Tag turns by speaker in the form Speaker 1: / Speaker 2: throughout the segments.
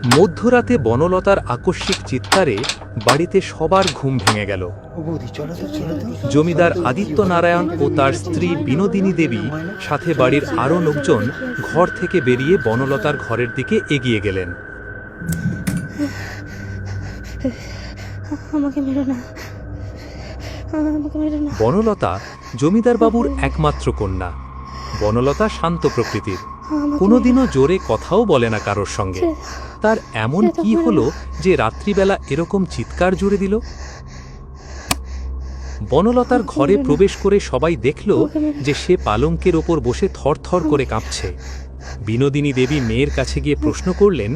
Speaker 1: মধ্যরাতে বনলতার আকস্মিক চিৎকারে বাড়িতে সবার ঘুম ভেঙে গেল। জমিদার আদিত্য নারায়ণ ও তার স্ত্রী বিনোদিনী দেবী সাথে বাড়ির আরও লোকজন ঘর থেকে বেরিয়ে বনলতার ঘরের দিকে এগিয়ে গেলেন। বনলতা জমিদার বাবুর একমাত্র কন্যা। বনলতা শান্ত প্রকৃতির, কোনোদিনও জোরে কথাও বলে না কারোর সঙ্গে। তার এমন কি হলো যে রাত্রিবেলা এরকম চিৎকার জুড়ে দিল? বনলতার ঘরে প্রবেশ করে সবাই দেখল যে সে পালঙ্কের ওপর বসে থরথর করে কাঁপছে। বিনোদিনী দেবী মেয়ের কাছে গিয়ে প্রশ্ন করলেন,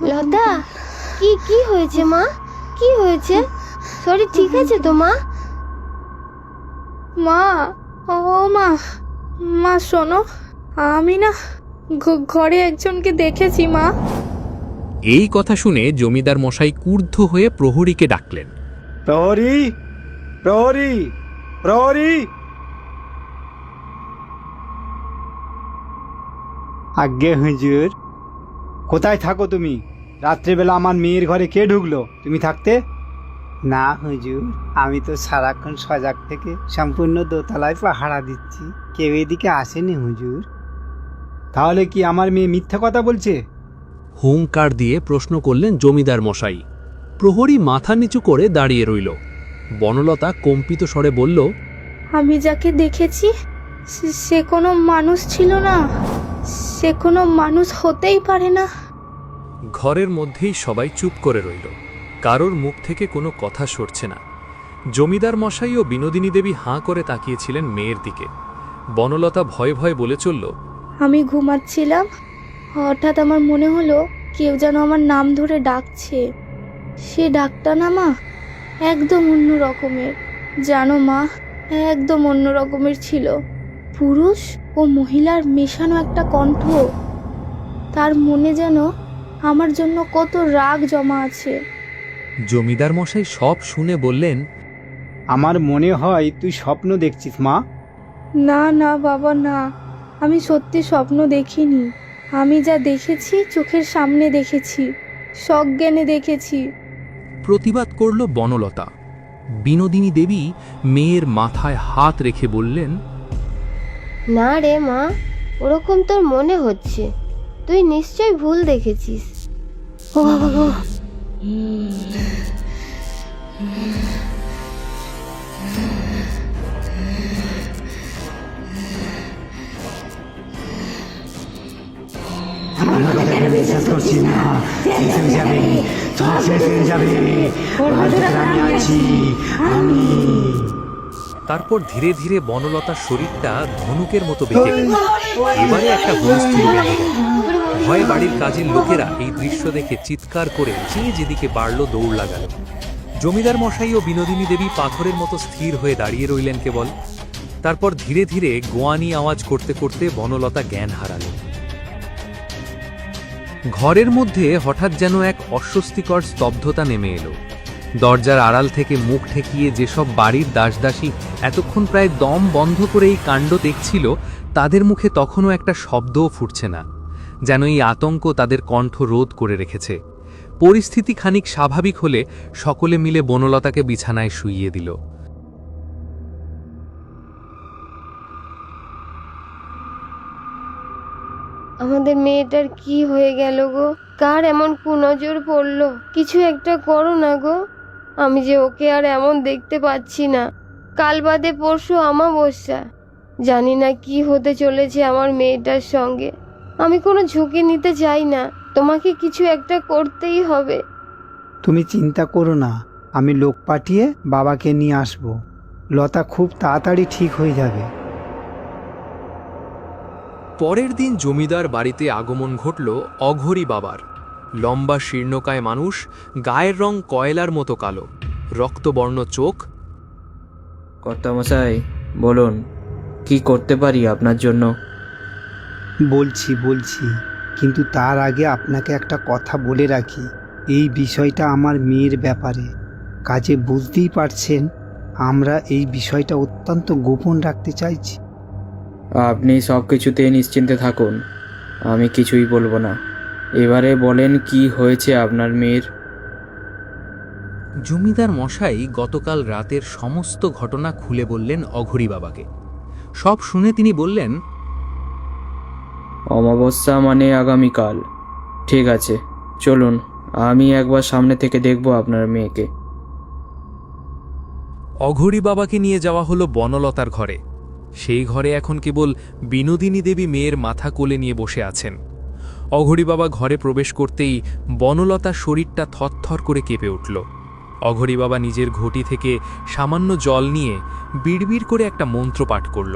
Speaker 2: লতা, কি হয়েছে মা? কি হয়েছে? শরীর ঠিক আছে তো মা?
Speaker 3: মা, ও মা, মা শোনো, আমি না ঘরে একজনকে দেখেছি মা।
Speaker 1: এই কথা শুনে জমিদার মশাই ক্রুদ্ধ হয়ে প্রহরীকে ডাকলেন।
Speaker 4: প্রহরী, প্রহরী, প্রহরী! আজ্ঞে হুজুর, কোথায় থাকো তুমি? রাত্রেবেলা আমার মেয়ের ঘরে কে ঢুকলো? তুমি থাকতে? না হুজুর, আমি তো সারাক্ষণ সজাগ থেকে সম্পূর্ণ দোতলায় পাহারা দিচ্ছি, কেউ এদিকে আসেনি হুজুর। তাহলে কি আমার মেয়ে মিথ্যা কথা বলছে?
Speaker 1: হুঙ্কার দিয়ে প্রশ্ন করলেন জমিদার মশাই। প্রহরী মাথা নিচু করে দাঁড়িয়ে রইল। বনলতা কম্পিত স্বরে বলল,
Speaker 3: আমি যাকে দেখেছি সে কোনো মানুষ ছিল না, সে কোনো মানুষ হতেই পারে না।
Speaker 1: ঘরের মধ্যেই সবাই চুপ করে রইল। কারোর মুখ থেকে কোনো কথা সরছে না। জমিদার মশাই ও বিনোদিনী দেবী হাঁ করে তাকিয়েছিলেন মেয়ের দিকে। বনলতা ভয়ে ভয়ে বলে চলল,
Speaker 3: আমি ঘুমাচ্ছিলাম, হঠাৎ আমার মনে হলো কেউ যেন আমার নাম ধরে ডাকছে। সে ডাকটা না মা একদম অন্য রকমের, জানো মা, একদম অন্য রকমের ছিল। পুরুষ ও মহিলার মেশানো একটা কণ্ঠ। তার মনে যেন আমার জন্য কত রাগ জমা আছে।
Speaker 1: জমিদার মশাই সব শুনে বললেন,
Speaker 4: আমার মনে হয় তুই স্বপ্ন দেখছিস মা।
Speaker 3: না না বাবা, না, আমি সত্যি স্বপ্ন দেখিনি। আমি যা দেখেছি চোখের সামনে দেখেছি, সজ্ঞানে দেখেছি।
Speaker 1: প্রতিবাদ করল বনলতা। বিনোদিনী দেবী মেয়ের মাথায় হাত রেখে বললেন,
Speaker 2: না রে মা, ওরকম তোর মনে হচ্ছে, তুই নিশ্চয়ই ভুল দেখেছিস।
Speaker 3: ও বাবা গো,
Speaker 4: বিশ্বাস করছি না, যাবে, যাবে, আমি আছি, আমি।
Speaker 1: তারপর ধীরে ধীরে বনলতার শরীরটা ধনুকের মতো বেঁকে গেল। এবারে একটা হুলস্থুল বেঁধে গেল। ভয়ে বাড়ির কাজের লোকেরা এই দৃশ্য দেখে চিৎকার করে যে যেদিকে বাড়ল দৌড় লাগাল। জমিদার মশাই ও বিনোদিনী দেবী পাথরের মতো স্থির হয়ে দাঁড়িয়ে রইলেন কেবল। তারপর ধীরে ধীরে গোয়ানি আওয়াজ করতে করতে বনলতা জ্ঞান হারাল। ঘরের মধ্যে হঠাৎ যেন এক অস্বস্তিকর স্তব্ধতা নেমে এলো। দরজার আড়াল থেকে মুখ ঠেকিয়ে যেসব বাড়ির দাসদাসী এতক্ষণ প্রায় দম বন্ধ করে এই কাণ্ড দেখছিল, তাদের মুখে তখনও একটা শব্দও ফুটছে না, যেন এই আতঙ্ক তাদের কণ্ঠ রোধ করে রেখেছে। পরিস্থিতি খানিক স্বাভাবিক হলে সকলে মিলে বনলতাকে বিছানায় শুইয়ে দিল।
Speaker 2: আমাদের মেয়েটার কি হয়ে গেল গো? কার এমন কুনজর পড়লো? কিছু একটা করো না গো। আমি যে ওকে আর এমন দেখতে পাচ্ছি না। কাল বাদে পরশু অমাবস্যা, জানি না কি হতে চলেছে আমার মেয়েটার সঙ্গে। আমি কোনো ঝুঁকি নিতে চাই না, তোমাকে কিছু একটা করতেই হবে।
Speaker 4: তুমি চিন্তা করো না, আমি লোক পাঠিয়ে বাবাকে নিয়ে আসব। লতা খুব তাড়াতাড়ি ঠিক হয়ে যাবে।
Speaker 1: পরের দিন জমিদার বাড়িতে আগমন ঘটল অঘরী বাবার। লম্বা শীর্ণকায় মানুষ, গায়ের রং কয়লার মতো কালো, রক্তবর্ণ চোখ।
Speaker 5: কর্তামশাই, বলুন, কি করতে পারি আপনার জন্য?
Speaker 4: বলছি, কিন্তু তার আগে আপনাকে একটা কথা বলে রাখি। এই বিষয়টা আমার মেয়ের ব্যাপারে, কাজে বুঝতেই পারছেন আমরা এই বিষয়টা অত্যন্ত গোপন রাখতে চাইছি।
Speaker 5: আপনি সব কিছুতে নিশ্চিন্তে থাকুন, আমি কিছুই বলবো না। এবারে বলেন কি হয়েছে আপনার মেয়ের?
Speaker 1: জমিদার মশাই গতকাল রাতের সমস্ত ঘটনা খুলে বললেন অঘরী বাবাকে। সব শুনে তিনি বললেন,
Speaker 5: অমাবস্যা মানে আগামীকাল। ঠিক আছে, চলুন, আমি একবার সামনে থেকে দেখব আপনার মেয়েকে।
Speaker 1: অঘরী বাবাকে নিয়ে যাওয়া হলো বনলতার ঘরে। সেই ঘরে এখন কেবল বিনোদিনী দেবী মেয়ের মাথা কোলে নিয়ে বসে আছেন। অঘরী বাবা ঘরে প্রবেশ করতেই বনলতার শরীরটা থরথর করে কেঁপে উঠল। অঘরী বাবা নিজের ঘটি থেকে সামান্য জল নিয়ে বিড়বিড় করে একটা মন্ত্র পাঠ করল।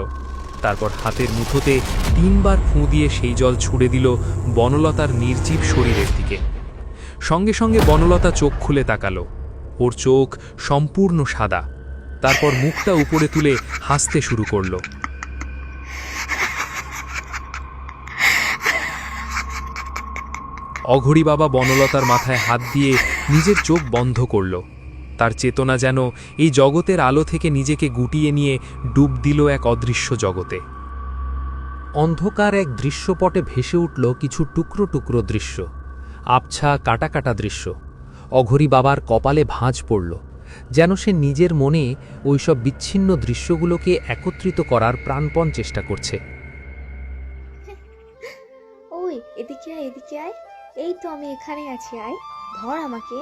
Speaker 1: তারপর হাতের মুঠোতে 3 বার ফুঁ দিয়ে সেই জল ছুড়ে দিল বনলতার নির্জীব শরীরের দিকে। সঙ্গে সঙ্গে বনলতা চোখ খুলে তাকালো। ওর চোখ সম্পূর্ণ সাদা। তারপর মুখটা উপরে তুলে হাসতে শুরু করল। অঘরী বাবা বনলতার মাথায় হাত দিয়ে নিজের চোখ বন্ধ করল। তার চেতনা যেন এই জগতের আলো থেকে নিজেকে গুটিয়ে নিয়ে ডুব দিল এক অদৃশ্য জগতে। অন্ধকার এক দৃশ্যপটে ভেসে উঠল কিছু টুকরো টুকরো দৃশ্য, আবছা কাটা কাটা দৃশ্য। অঘরী বাবার কপালে ভাঁজ পড়ল, যেন সে নিজের মনে ওইসব বিচ্ছিন্ন দৃশ্যগুলোকে একত্রিত করার প্রাণপণ চেষ্টা করছে।
Speaker 3: ওই এদিকে আয়, এদিকে আয়। এই তো আমি এখানে আছি, আয়, ধর আমাকে।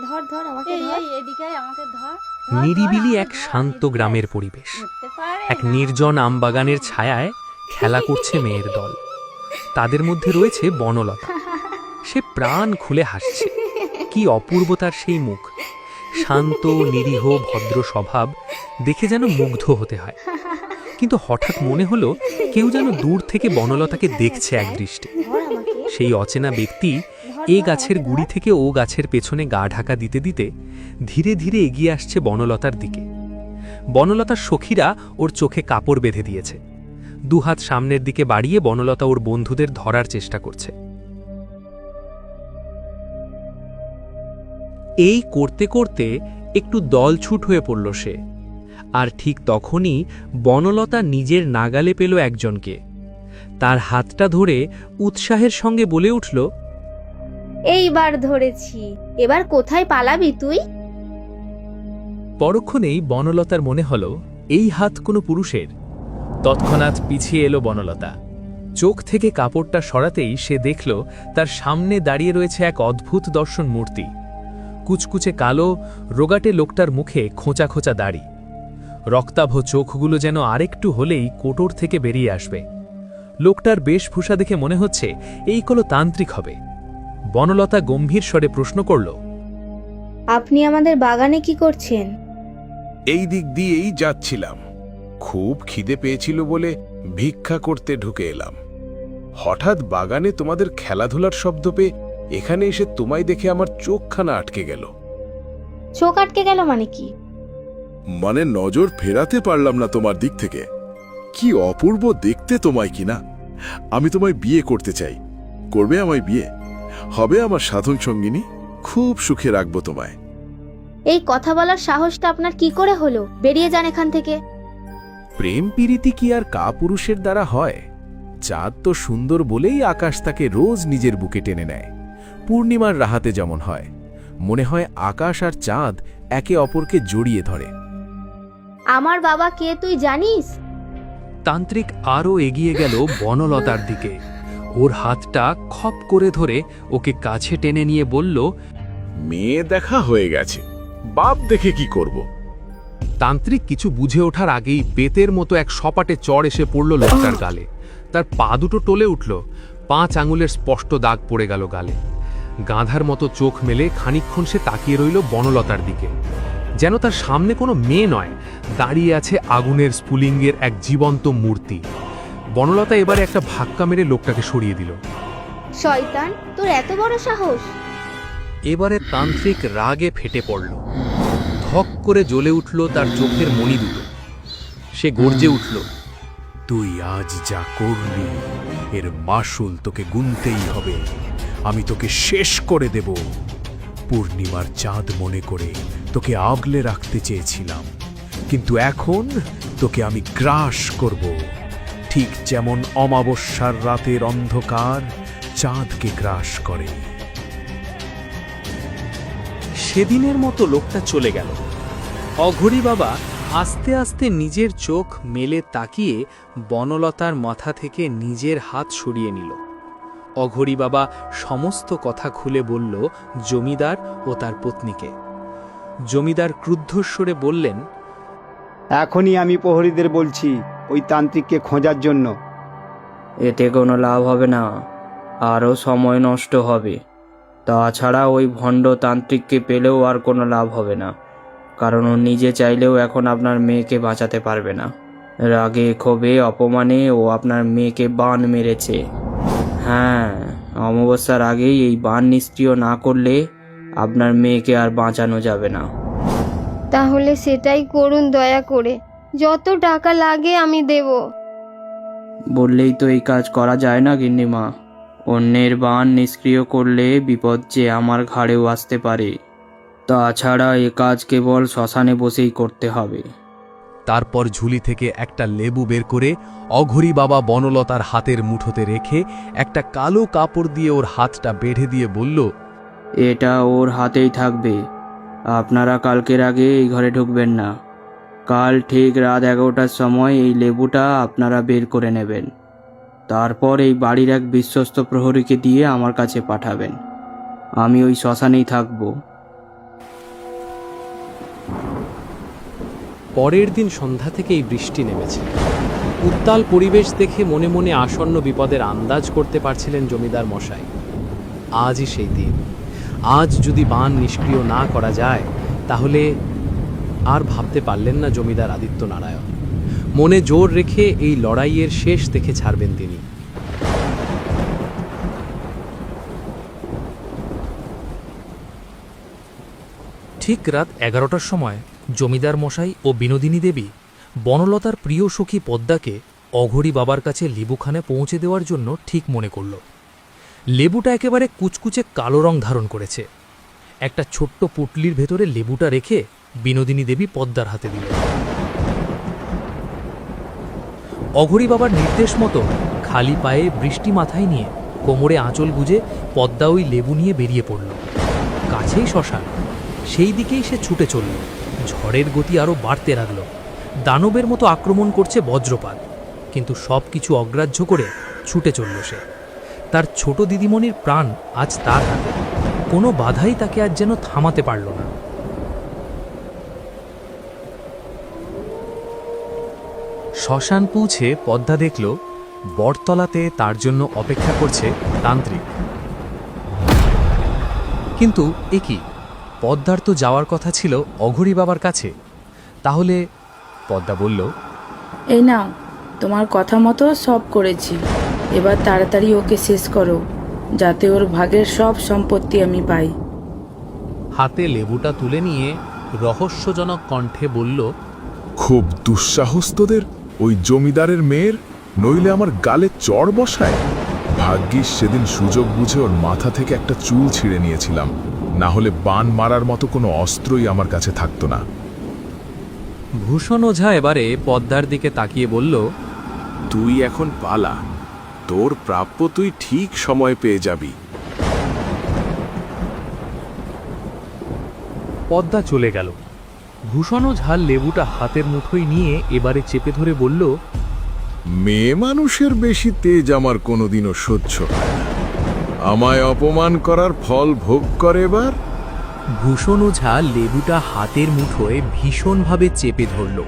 Speaker 3: ধর ধর আমাকে, ধর।
Speaker 6: এদিকে আমাকে ধর।
Speaker 1: নিরিবিলি এক শান্ত গ্রামের পরিবেশ। এক নির্জন আমবাগানের ছায়ায় খেলা করছে মেয়ের দল। তাদের মধ্যে রয়েছে বনলতা। সে প্রাণ খুলে হাসছে। কি অপূর্ব তার সেই মুখ! শান্ত, নিরীহ, ভদ্র স্বভাব দেখে যেন মুগ্ধ হতে হয়। কিন্তু হঠাৎ মনে হলো কেউ যেন দূর থেকে বনলতাকে দেখছে এক দৃষ্টে।
Speaker 3: ধর আমাকে।
Speaker 1: সেই অচেনা ব্যক্তি এ গাছের গুড়ি থেকে ও গাছের পেছনে গা ঢাকা দিতে দিতে ধীরে ধীরে এগিয়ে আসছে বনলতার দিকে। বনলতার সখীরা ওর চোখে কাপড় বেঁধে দিয়েছে। দুহাত সামনের দিকে বাড়িয়ে বনলতা ওর বন্ধুদের ধরার চেষ্টা করছে। এই করতে করতে একটু দলছুট হয়ে পড়ল সে। আর ঠিক তখনই বনলতা নিজের নাগালে পেল একজনকে। তার হাতটা ধরে উৎসাহের সঙ্গে বলে উঠল,
Speaker 3: এইবার ধরেছি, এবার কোথায় পালাবি তুই?
Speaker 1: পরক্ষণেই বনলতার মনে হল এই হাত কোনো পুরুষের। তৎক্ষণাৎ পিছিয়ে এলো বনলতা। চোখ থেকে কাপড়টা সরাতেই সে দেখল তার সামনে দাঁড়িয়ে রয়েছে এক অদ্ভুত দর্শন মূর্তি। কুচকুচে কালো, রোগাটে লোকটার মুখে খোঁচা খোঁচা দাড়ি। রক্তাভ চোখগুলো যেন আরেকটু হলেই কোটর থেকে বেরিয়ে আসবে। লোকটার বেশভূষা দেখে মনে হচ্ছে এই কোনো তান্ত্রিক হবে। বনলতা গম্ভীর স্বরে প্রশ্ন করল,
Speaker 3: আপনি আমাদের বাগানে কি করছেন?
Speaker 7: এই দিক দিয়েই যাচ্ছিলাম। খুব খিদে পেয়েছিল বলে ভিক্ষা করতে ঢুকে এলাম। হঠাৎ বাগানে তোমাদের খেলাধুলার শব্দ পেয়ে এখানে এসে তোমায় দেখে আমার চোখখানা আটকে গেল।
Speaker 3: চোখ আটকে গেল মানে কি?
Speaker 8: মানে নজর ফেরাতে পারলাম না তোমার দিক থেকে। কি অপূর্ব দেখতে তোমায় কিনা। আমি তোমায় বিয়ে করতে চাই। করবে আমায় বিয়ে? হবে আমার সাধন সঙ্গিনী। খুব সুখে রাখবো তোমায়।
Speaker 3: এই কথা বলার সাহসটা আপনার কি করে হলো? বেরিয়ে যান এখান থেকে।
Speaker 7: প্রেম প্রীতি কি আর কাপুরুষের দ্বারা হয়? চাঁদ তো সুন্দর বলেই আকাশ তাকে রোজ নিজের বুকে টেনে নেয়। পূর্ণিমার রাহাতে যেমন হয়, মনে হয় আকাশ আর চাঁদ একে অপরকে জড়িয়ে ধরে।
Speaker 3: আমার বাবা কে তুই জানিস?
Speaker 1: তান্ত্রিক আরও এগিয়ে গেল বনলতার দিকে। ওর হাতটা খপ করে ধরে ওকে কাছে টেনে নিয়ে বলল,
Speaker 8: মেয়ে দেখা হয়ে গেছে, বাপ দেখে কি করব?
Speaker 1: তান্ত্রিক কিছু বুঝে ওঠার আগেই বেতের মতো এক সপাটে চড় এসে পড়ল লোকটার গালে। তার পা দুটো টলে উঠল। 5 আঙুলের স্পষ্ট দাগ পড়ে গেল গালে। গাধার মতো চোখ মেলে খানিকক্ষণ সে তাকিয়ে রইল বনলতার দিকে। যেন তার সামনে কোনো মেয়ে নয়, দাঁড়িয়ে আছে আগুনের স্ফুলিঙ্গের এক জীবন্ত মূর্তি। বনলতা এবারে একটা ধাক্কা মেরে লোকটাকে সরিয়ে দিল।
Speaker 3: শয়তান, তোর এত বড় সাহস!
Speaker 1: এবারে তান্ত্রিক রাগে ফেটে পড়ল। ধক করে জ্বলে উঠল তার চোখের মণি দুটো। সে গর্জে উঠল,
Speaker 7: তুই আজ যা করলি এর মাসুল তোকে গুনতেই হবে। আমি তোকে শেষ করে দেব। পূর্ণিমার চাঁদ মনে করে তোকে আগলে রাখতে চেয়েছিলাম, কিন্তু এখন তোকে আমি গ্রাস করব। ঠিক যেমন অমাবস্যার রাতের অন্ধকার চাঁদকে গ্রাস করে।
Speaker 1: সেদিনের মতো লোকটা চলে গেল। অঘরী বাবা আস্তে আস্তে নিজের চোখ মেলে তাকিয়ে বনলতার মাথা থেকে নিজের হাত সরিয়ে নিল। অঘরী বাবা সমস্ত কথা খুলে বলল জমিদার ও তার পত্নীকে। জমিদার ক্রুদ্ধস্বরে বললেন,
Speaker 4: এখনই আমি প্রহরীদের বলছি ওই তান্ত্রিককে খোঁজার জন্য।
Speaker 5: এতে কোনো লাভ হবে না, আরও সময় নষ্ট হবে। তাছাড়া ওই ভণ্ড তান্ত্রিককে পেলেও আর কোনো লাভ হবে না, কারণ ও নিজে চাইলেও এখন আপনার মেয়েকে বাঁচাতে পারবে না। রাগে ক্ষোভে অপমানে ও আপনার মেয়েকে বান মেরেছে। হ্যাঁ, অমাবস্যার আগেই এই বান নিষ্ক্রিয় না করলে আপনার মেয়েকে আর বাঁচানো যাবে না।
Speaker 2: তাহলে সেটাই করুন দয়া করে, যত টাকা লাগে আমি দেব।
Speaker 5: বললেই তো এই কাজ করা যায় না গিন্নিমা। অন্যের বান নিষ্ক্রিয় করলে বিপদ যে আমার ঘাড়েও আসতে পারে। তাছাড়া এ কাজ কেবল শ্মশানে বসেই করতে হবে।
Speaker 1: তারপর ঝুলি থেকে একটা লেবু বের করে অঘরী বাবা বনলতার হাতের মুঠোতে রেখে একটা কালো কাপড় দিয়ে ওর হাতটা বেঁধে দিয়ে বলল,
Speaker 5: এটা ওর হাতেই থাকবে। আপনারা কালকের আগে এই ঘরে ঢুকবেন না। কাল ঠিক রাত 11টার সময় এই লেবুটা আপনারা বের করে নেবেন। তারপর এই বাড়ির এক বিশ্বস্ত প্রহরীকে দিয়ে আমার কাছে পাঠাবেন। আমি ওই শ্মশানেই থাকব।
Speaker 1: পরের দিন সন্ধ্যা থেকেই বৃষ্টি নেমেছে। উত্তাল পরিবেশ দেখে মনে মনে আসন্ন বিপদের আন্দাজ করতে পারছিলেন জমিদার মশাই। আজই সেই দিন। আজ যদি বান নিষ্ক্রিয় না করা যায় তাহলে আর ভাবতে পারলেন না জমিদার আদিত্য নারায়ণ। মনে জোর রেখে এই লড়াইয়ের শেষ দেখে ছাড়বেন তিনি।
Speaker 6: ঠিক রাত 11টার সময় জমিদার মশাই ও বিনোদিনী দেবী বনলতার প্রিয় সখী পদ্মাকে অঘরী বাবার কাছে লেবুখানে পৌঁছে দেওয়ার জন্য ঠিক মনে করল। লেবুটা একেবারে কুচকুচে কালো রং ধারণ করেছে। একটা ছোট্ট পুটলির ভেতরে লেবুটা রেখে বিনোদিনী দেবী পদ্মার হাতে দিল। অঘরী বাবার নির্দেশ মতো খালি পায়ে বৃষ্টি মাথায় নিয়ে কোমরে আঁচল গুজে পদ্মা ওই লেবু নিয়ে বেরিয়ে পড়ল। কাছেই শ্মশান, সেই দিকেই সে ছুটে চলল। ঝড়ের গতি আরও বাড়তে লাগল। দানবের মতো আক্রমণ করছে বজ্রপাত, কিন্তু সব কিছু অগ্রাহ্য করে ছুটে চলল সে। তার ছোট দিদিমণির প্রাণ আজ তার হাতে। কোনো বাধাই তাকে আজ যেন থামাতে পারল না।
Speaker 1: শ্মশান পৌঁছে পদ্মা দেখল বটতলাতে তার জন্য অপেক্ষা করছে তান্ত্রিক। কিন্তু এ কি, পদ্মার তো যাওয়ার কথা ছিল অঘরী বাবার কাছে। তাহলে পদ্মা বলল,
Speaker 9: এই নাও, তোমার কথা মতো সব করেছি। এবার তাড়াতাড়ি ওকে শেষ করো, যাতে ওর ভাগের সব সম্পত্তি আমি পাই।
Speaker 1: হাতে লেবুটা তুলে নিয়ে রহস্যজনক কণ্ঠে বলল,
Speaker 8: খুব দুঃসাহস তোদের ওই জমিদারের মেয়ের, নইলে আমার গালে চড় বসায়। ভাগ্যিস সেদিন সুযোগ বুঝে ওর মাথা থেকে একটা চুল ছিঁড়ে নিয়েছিলাম, না হলে বান মারার মতো কোনো অস্ত্রই আমার কাছে থাকতো না।
Speaker 1: ভূষণ ওঝা এবারে পদ্মার দিকে তাকিয়ে বলল,
Speaker 7: তুই এখন পালা, তোর প্রাপ্য তুই ঠিক সময় পেয়ে যাবি।
Speaker 1: পদ্মা চলে গেল। ভূষণ ওঝা লেবুটা হাতের মুঠোয় নিয়ে এবারে চেপে ধরে বলল,
Speaker 8: মেয়ে মানুষের বেশি তেজ আমার কোনোদিনও সহ্য হয় না। আমায় অপমান করার ফল ভোগ করে এবার।
Speaker 1: ভূষণ ওঝা লেবুটা হাতের মুঠোয় ভীষণভাবে চেপে ধরল।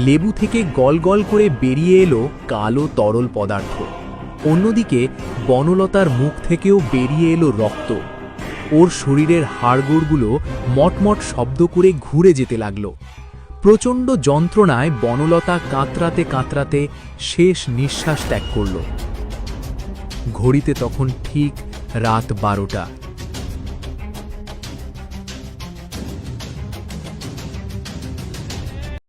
Speaker 1: লেবু থেকে গল গল করে বেরিয়ে এলো কালো তরল পদার্থ। অন্যদিকে বনলতার মুখ থেকেও বেরিয়ে এলো রক্ত। ওর শরীরের হাড়গোড়গুলো মটমট শব্দ করে ঘুরে যেতে লাগল। প্রচণ্ড যন্ত্রণায় বনলতা কাতরাতে কাতরাতে শেষ নিঃশ্বাস ত্যাগ করল। ঘড়িতে তখন ঠিক রাত 12টা।